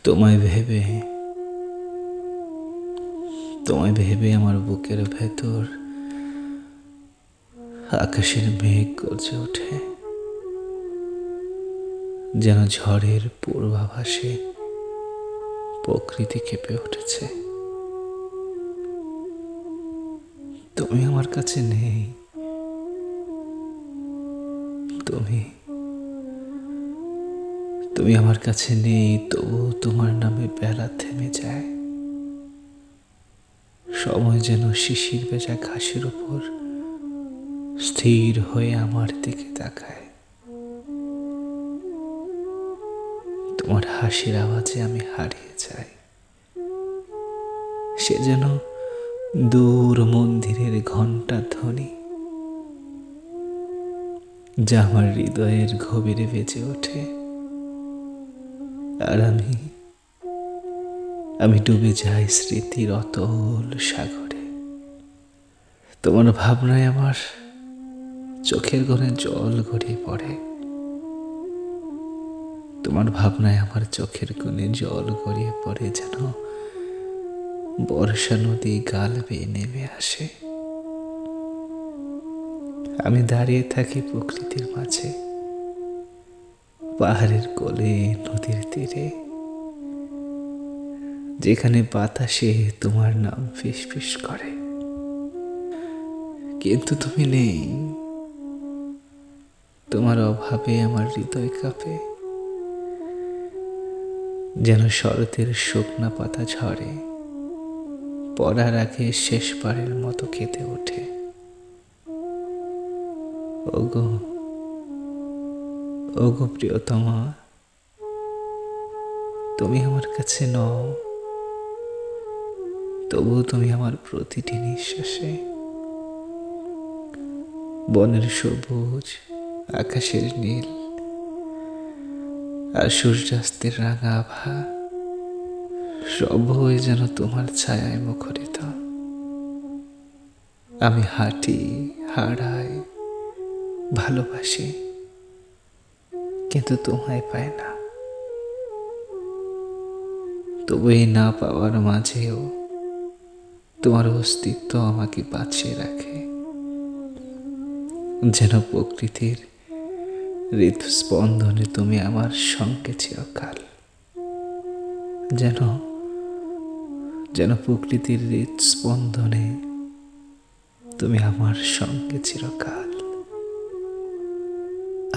তোমায় ভেবে তোমায় ভেবে আমার বুকের ভেতর আকাশের মেঘ গর্জে ওঠে, যেন ঝড়ের পূর্বাভাসে প্রকৃতি কেঁপে উঠেছে। তুমি আমার কাছে নেই, তুমি তুমি আমার কাছে নেই, তবু তোমার নামে বেলা থেমে যায়। সময় যেন শিশির ভেজা ঘাসের উপর স্থির হয়ে আমার দিকে তাকায়। তোমার হাসির আওয়াজে আমি হারিয়ে যাই। সে যেন দূর মন্দিরের ঘণ্টার ধ্বনি, যা আমার হৃদয়ের গভীরে বেজে ওঠে। আর আমি ডুবে যাই স্মৃতির অতল সাগরে। তোমার ভাবনায় আমার চোখের কোণে জল গড়িয়ে পড়ে। তোমার ভাবনায় আমার চোখের কোণে জল গড়িয়ে পড়ে, যেন বর্ষা নদী গাল বেয়ে নেমে আসে। আমি দাঁড়িয়ে থাকি প্রকৃতির মাঝে, পাহাড়ের কোলে, নদীর তীরে, যেখানে বাতাসে তোমার নাম ফিসফিস করে। কিন্তু তুমি নেই। তোমার অভাবে আমার হৃদয় কাঁপে, যেন শরতের শুকনা পাতা ঝরে, পড়ার আগে শেষবারের মতো কেঁদে ওঠে। ওগো ওগো প্রিয়তমা, তুমি আমার কাছে নও, তবুও তুমি আমার প্রতিটি নিঃশ্বাসে। বনের সবুজ, আকাশের নীল, আর সূর্যাস্তের রাঙা আভা সব হয়ে যেন তোমার ছায়ায় মুখরিত। আমি হাঁটি, হারাই, ভালোবাসি, কিন্তু তোমায় পাই না। তবু এই না পাওয়ার মাঝেও তোমার অস্তিত্ব আমাকে বাঁচিয়ে রাখে, যেন প্রকৃতির হৃদস্পন্দনে তুমি আমার সঙ্গে চিরকাল। যেন প্রকৃতির হৃদস্পন্দনে তুমি আমার সঙ্গে চিরকাল,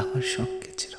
আমার সঙ্গে চিরকাল।